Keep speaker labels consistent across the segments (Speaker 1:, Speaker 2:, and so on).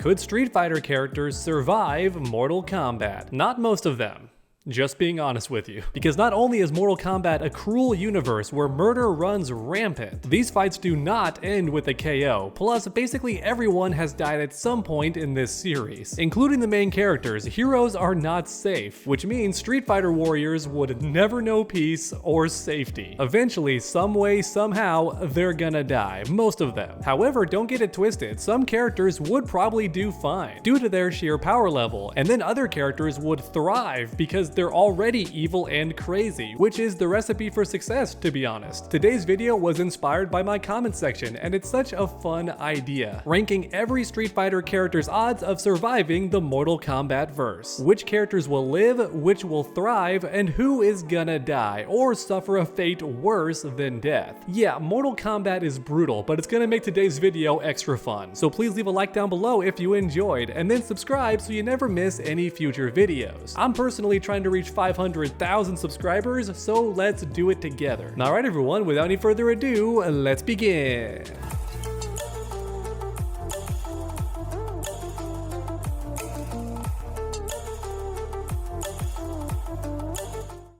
Speaker 1: Could Street Fighter characters survive Mortal Kombat? Not most of them. Just being honest with you. Because not only is Mortal Kombat a cruel universe where murder runs rampant, these fights do not end with a KO, plus basically everyone has died at some point in this series. Including the main characters, heroes are not safe, which means Street Fighter warriors would never know peace or safety. Eventually, some way, somehow, they're gonna die, most of them. However, don't get it twisted, some characters would probably do fine, due to their sheer power level, and then other characters would thrive because they're already evil and crazy, which is the recipe for success, to be honest. Today's video was inspired by my comment section, and it's such a fun idea. Ranking every Street Fighter character's odds of surviving the Mortal Kombat verse. Which characters will live, which will thrive, and who is gonna die, or suffer a fate worse than death. Yeah, Mortal Kombat is brutal, but it's gonna make today's video extra fun. So please leave a like down below if you enjoyed, and then subscribe so you never miss any future videos. I'm personally trying to reach 500,000 subscribers, so let's do it together. Alright everyone, without any further ado, let's begin.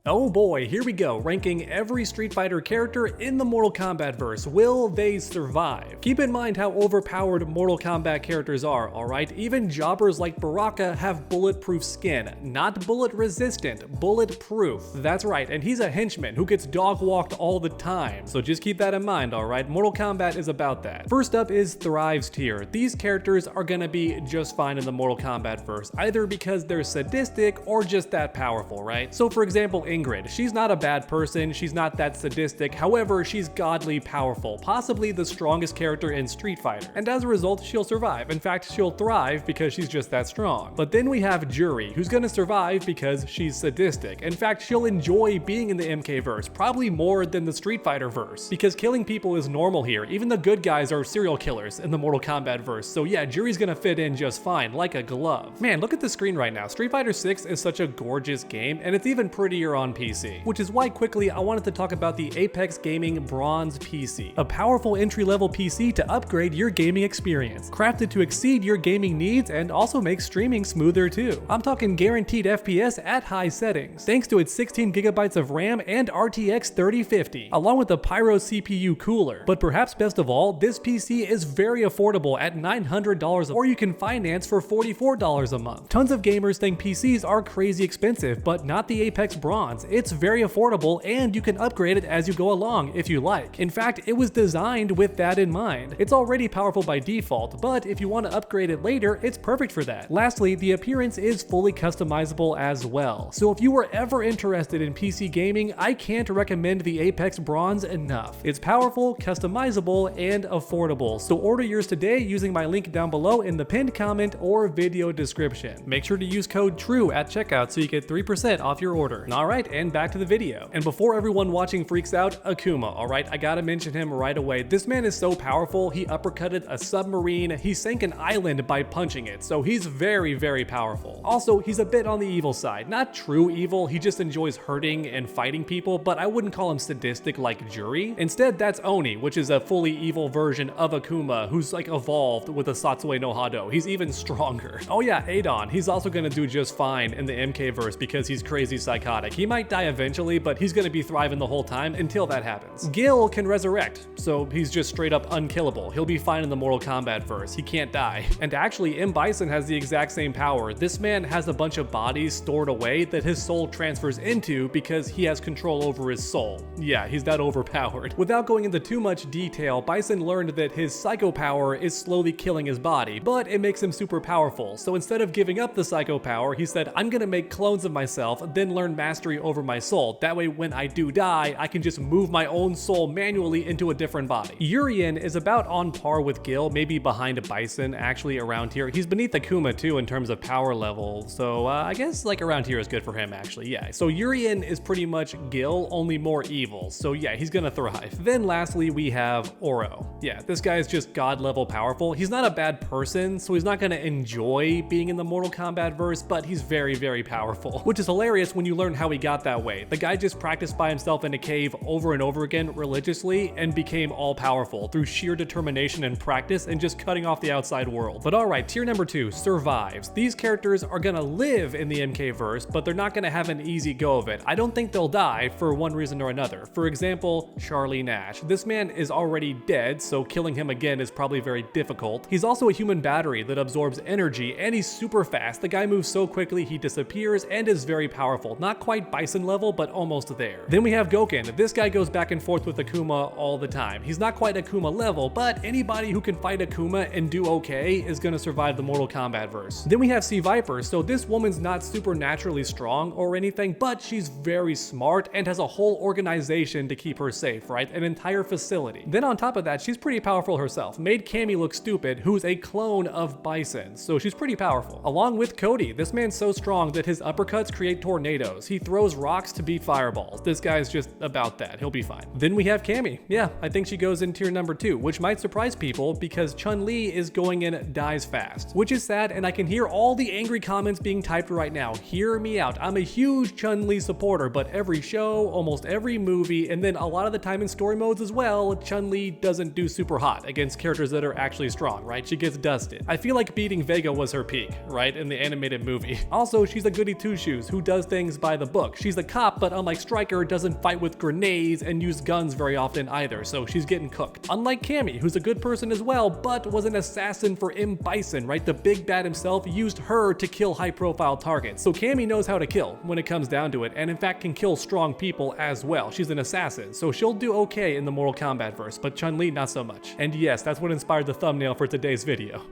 Speaker 1: Oh boy, here we go, ranking every Street Fighter character in the Mortal Kombat verse. Will they survive? Keep in mind how overpowered Mortal Kombat characters are, alright? Even jobbers like Baraka have bulletproof skin. Not bullet resistant, bulletproof. That's right, and he's a henchman who gets dog walked all the time. So just keep that in mind, alright? Mortal Kombat is about that. First up is Thrive's tier. These characters are gonna be just fine in the Mortal Kombat verse, either because they're sadistic or just that powerful, right? So for example, Ingrid. She's not a bad person, she's not that sadistic, however, she's godly powerful, possibly the strongest character in Street Fighter, and as a result, she'll survive. In fact, she'll thrive because she's just that strong. But then we have Juri, who's gonna survive because she's sadistic. In fact, she'll enjoy being in the MK verse, probably more than the Street Fighter verse, because killing people is normal here. Even the good guys are serial killers in the Mortal Kombat verse, so yeah, Juri's gonna fit in just fine, like a glove. Man, look at the screen right now. Street Fighter 6 is such a gorgeous game, and it's even prettier on PC, which is why quickly I wanted to talk about the Apex Gaming Bronze PC, a powerful entry-level PC to upgrade your gaming experience, crafted to exceed your gaming needs and also make streaming smoother too. I'm talking guaranteed FPS at high settings, thanks to its 16 gigabytes of RAM and RTX 3050, along with the Pyro CPU cooler. But perhaps best of all, this PC is very affordable at $900, or you can finance for $44 a month. Tons of gamers think PCs are crazy expensive, but not the Apex Bronze. It's very affordable and you can upgrade it as you go along if you like. In fact, it was designed with that in mind. It's already powerful by default, but if you want to upgrade it later, it's perfect for that. Lastly, the appearance is fully customizable as well. So if you were ever interested in PC gaming, I can't recommend the Apex Bronze enough. It's powerful, customizable, and affordable. So order yours today using my link down below in the pinned comment or video description. Make sure to use code TRUE at checkout so you get 3% off your order. Alright, and back to the video. And before everyone watching freaks out, Akuma, alright? I gotta mention him right away. This man is so powerful, he uppercutted a submarine, he sank an island by punching it, so he's very, very powerful. Also, he's a bit on the evil side. Not true evil, he just enjoys hurting and fighting people, but I wouldn't call him sadistic like Juri. Instead, that's Oni, which is a fully evil version of Akuma, who's like evolved with a Satsue no Hado. He's even stronger. Oh yeah, Adon, he's also gonna do just fine in the MK verse because he's crazy psychotic. He might die eventually, but he's gonna be thriving the whole time until that happens. Gil can resurrect, so he's just straight up unkillable. He'll be fine in the Mortal Kombat verse. He can't die. And actually, M. Bison has the exact same power. This man has a bunch of bodies stored away that his soul transfers into because he has control over his soul. Yeah, he's that overpowered. Without going into too much detail, Bison learned that his psycho power is slowly killing his body, but it makes him super powerful. So instead of giving up the psycho power, he said, I'm gonna make clones of myself, then learn mastery over my soul. That way when I do die, I can just move my own soul manually into a different body. Urien is about on par with Gil, maybe behind Bison actually around here. He's beneath Akuma too in terms of power level, so I guess like around here is good for him actually, yeah. So Urien is pretty much Gil, only more evil, so yeah, he's gonna thrive. Then lastly we have Oro. Yeah, this guy is just god level powerful. He's not a bad person, so he's not gonna enjoy being in the Mortal Kombat verse, but he's very, very powerful, which is hilarious when you learn how he got that way. The guy just practiced by himself in a cave over and over again religiously and became all powerful through sheer determination and practice and just cutting off the outside world. But alright, tier number 2, survives. These characters are gonna live in the MK verse, but they're not gonna have an easy go of it. I don't think they'll die for one reason or another. For example, Charlie Nash. This man is already dead, so killing him again is probably very difficult. He's also a human battery that absorbs energy, and he's super fast. The guy moves so quickly he disappears and is very powerful. Not quite Bison level, but almost there. Then we have Gouken. This guy goes back and forth with Akuma all the time. He's not quite Akuma level, but anybody who can fight Akuma and do okay is gonna survive the Mortal Kombat verse. Then we have C Viper. So this woman's not supernaturally strong or anything, but she's very smart and has a whole organization to keep her safe, right? An entire facility. Then on top of that, she's pretty powerful herself. Made Cammy look stupid, who's a clone of Bison, so she's pretty powerful. Along with Cody, this man's so strong that his uppercuts create tornadoes. He throws rocks to beat fireballs. This guy's just about that. He'll be fine. Then we have Cammy. Yeah, I think she goes in tier number 2, which might surprise people because Chun-Li is going in dies fast, which is sad, and I can hear all the angry comments being typed right now. Hear me out. I'm a huge Chun-Li supporter, but every show, almost every movie, and then a lot of the time in story modes as well, Chun-Li doesn't do super hot against characters that are actually strong, right? She gets dusted. I feel like beating Vega was her peak, right? In the animated movie. Also, she's a goody two-shoes who does things by the book. She's a cop, but unlike Stryker, doesn't fight with grenades and use guns very often either, so she's getting cooked. Unlike Cammy, who's a good person as well, but was an assassin for M. Bison, right? The big bad himself used her to kill high-profile targets. So Cammy knows how to kill when it comes down to it, and in fact can kill strong people as well. She's an assassin, so she'll do okay in the Mortal Kombat verse, but Chun-Li not so much. And yes, that's what inspired the thumbnail for today's video.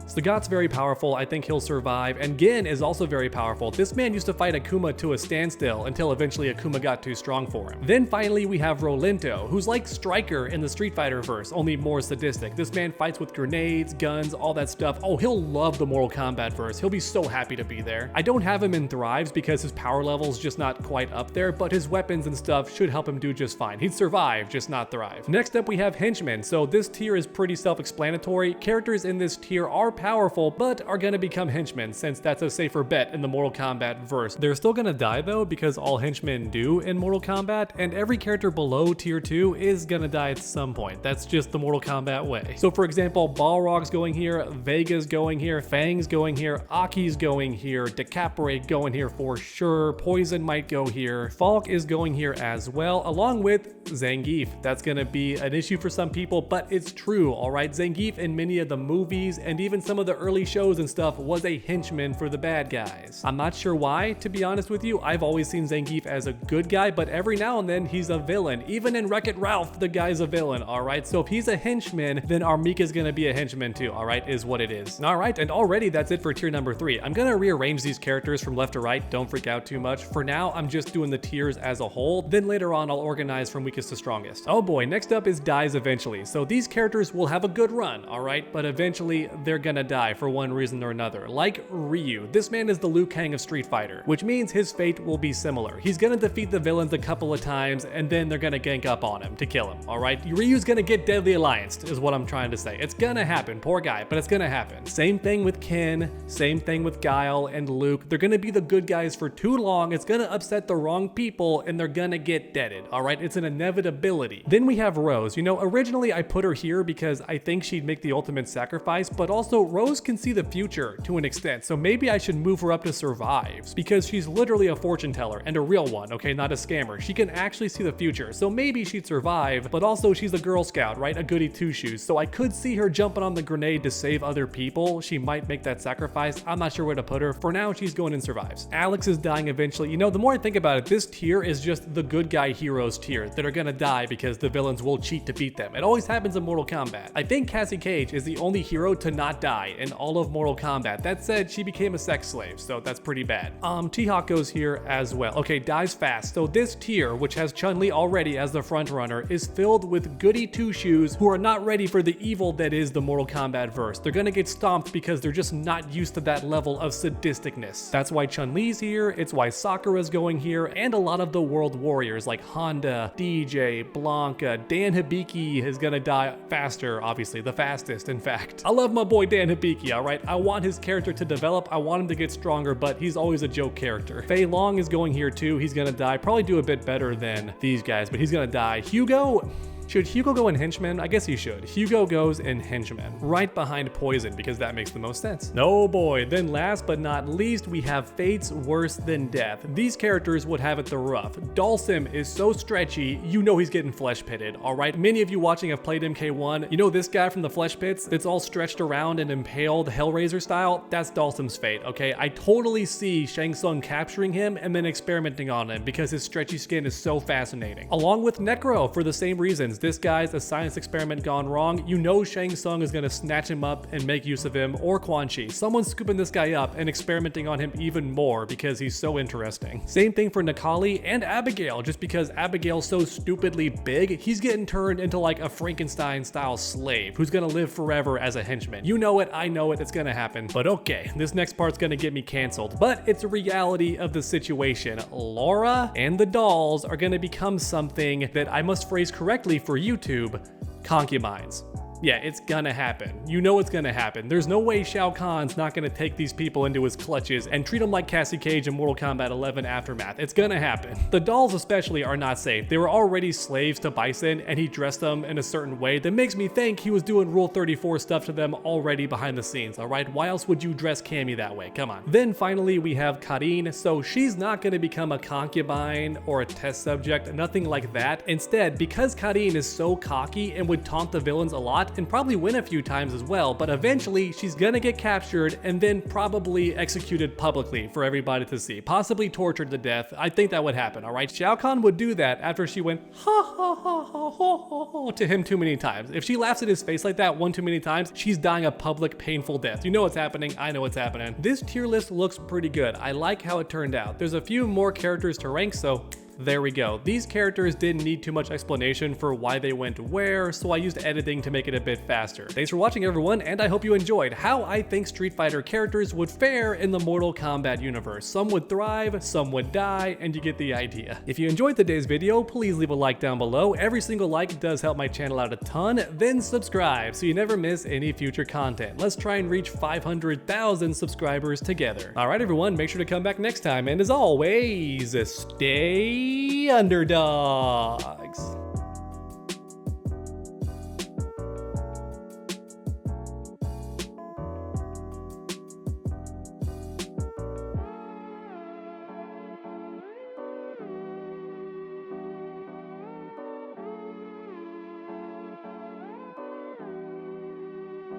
Speaker 1: Sagat's very powerful, I think he'll survive, and Gin is also very powerful. This man used to fight Akuma to a standstill until eventually Akuma got too strong for him. Then finally we have Rolento, who's like Stryker in the Street Fighter verse, only more sadistic. This man fights with grenades, guns, all that stuff. Oh, he'll love the Mortal Kombat verse. He'll be so happy to be there. I don't have him in Thrives because his power level's just not quite up there, but his weapons and stuff should help him do just fine. He'd survive, just not thrive. Next up we have Henchmen. So this tier is pretty self-explanatory. Characters in this tier are powerful, but are gonna become henchmen since that's a safer bet in the Mortal Kombat verse. They're still gonna die though because all henchmen do in Mortal Kombat, and every character below tier 2 is gonna die at some point. That's just the Mortal Kombat way. So for example, Balrog's going here, Vega's going here, Fang's going here, Aki's going here, Decapre going here for sure, Poison might go here, Falk is going here as well, along with Zangief. That's gonna be an issue for some people, but it's true, alright? Zangief in many of the movies and even some of the early shows and stuff was a henchman for the bad guys. I'm not sure why, to be honest with you. I've always seen Zangief as a good guy, but every now and then he's a villain. Even in Wreck-It Ralph, the guy's a villain, alright? So if he's a henchman, then Armika's gonna be a henchman too, alright? Is what it is. Alright, and already that's it for tier number 3. I'm gonna rearrange these characters from left to right, don't freak out too much. For now, I'm just doing the tiers as a whole, then later on I'll organize from weakest to strongest. Oh boy, next up is dies eventually. So these characters will have a good run, alright? But eventually they're gonna die for one reason or another. Like Ryu. This man is the Liu Kang of Street Fighter, which means his fate will be similar. He's gonna defeat the villains a couple of times and then they're gonna gank up on him to kill him, alright? Ryu's gonna get Deadly Allianced is what I'm trying to say. It's gonna happen, poor guy, but it's gonna happen. Same thing with Ken, same thing with Guile and Luke. They're gonna be the good guys for too long, it's gonna upset the wrong people and they're gonna get deaded, alright? It's an inevitability. Then we have Rose. You know, originally I put her here because I think she'd make the ultimate sacrifice, but also Rose can see the future to an extent, so maybe I should move her up to survives because she's literally a fortune teller and a real one, okay, not a scammer. She can actually see the future, so maybe she'd survive, but also she's a Girl Scout, right? A goody two-shoes, so I could see her jumping on the grenade to save other people. She might make that sacrifice. I'm not sure where to put her. For now, she's going in survives. Alex is dying eventually. You know, the more I think about it, this tier is just the good guy heroes tier that are gonna die because the villains will cheat to beat them. It always happens in Mortal Kombat. I think Cassie Cage is the only hero to not die in all of Mortal Kombat. That said, she became a sex slave, so that's pretty bad. T-Hawk goes here as well. Okay, dies fast. So this tier, which has Chun-Li already as the front runner, is filled with goody two-shoes who are not ready for the evil that is the Mortal Kombat verse. They're gonna get stomped because they're just not used to that level of sadisticness. That's why Chun-Li's here, it's why Sakura's going here, and a lot of the world warriors like Honda, DJ, Blanca, Dan Hibiki is gonna die faster, obviously, the fastest, in fact. I love my boy Dan fan of Beaky, alright? I want his character to develop, I want him to get stronger, but he's always a joke character. Fei Long is going here too, he's gonna die. Probably do a bit better than these guys, but he's gonna die. Hugo... Should Hugo go in Henchman? I guess he should. Hugo goes in Henchman, right behind Poison, because that makes the most sense. Oh boy, then last but not least, we have Fates Worse Than Death. These characters would have it the rough. Dalsim is so stretchy, you know he's getting flesh pitted, alright? Many of you watching have played MK1. You know this guy from the flesh pits that's all stretched around and impaled Hellraiser style? That's Dalsim's fate, okay? I totally see Shang Tsung capturing him and then experimenting on him because his stretchy skin is so fascinating. Along with Necro for the same reasons. This guy's a science experiment gone wrong. You know Shang Tsung is gonna snatch him up and make use of him, or Quan Chi. Someone's scooping this guy up and experimenting on him even more because he's so interesting. Same thing for Nikali and Abigail. Just because Abigail's so stupidly big, he's getting turned into like a Frankenstein style slave who's gonna live forever as a henchman. You know it, I know it, it's gonna happen. But okay, this next part's gonna get me canceled. But it's a reality of the situation. Laura and the dolls are gonna become something that I must phrase correctly for YouTube: concubines. Yeah, it's gonna happen. You know it's gonna happen. There's no way Shao Kahn's not gonna take these people into his clutches and treat them like Cassie Cage in Mortal Kombat 11 Aftermath. It's gonna happen. The dolls especially are not safe. They were already slaves to Bison, and he dressed them in a certain way that makes me think he was doing Rule 34 stuff to them already behind the scenes, alright? Why else would you dress Cammy that way? Come on. Then finally we have Karin. So she's not gonna become a concubine or a test subject, nothing like that. Instead, because Karin is so cocky and would taunt the villains a lot, and probably win a few times as well, but eventually she's gonna get captured and then probably executed publicly for everybody to see, possibly tortured to death. I think that would happen, alright? Shao Kahn would do that after she went ha ha ha ha ha ha to him too many times. If she laughs at his face like that one too many times, she's dying a public painful death. You know what's happening, I know what's happening. This tier list looks pretty good. I like how it turned out. There's a few more characters to rank, so there we go. These characters didn't need too much explanation for why they went where, so I used editing to make it a bit faster. Thanks for watching everyone, and I hope you enjoyed how I think Street Fighter characters would fare in the Mortal Kombat universe. Some would thrive, some would die, and you get the idea. If you enjoyed today's video, please leave a like down below. Every single like does help my channel out a ton. Then subscribe so you never miss any future content. Let's try and reach 500,000 subscribers together. Alright everyone, make sure to come back next time, and as always, stay underdogs.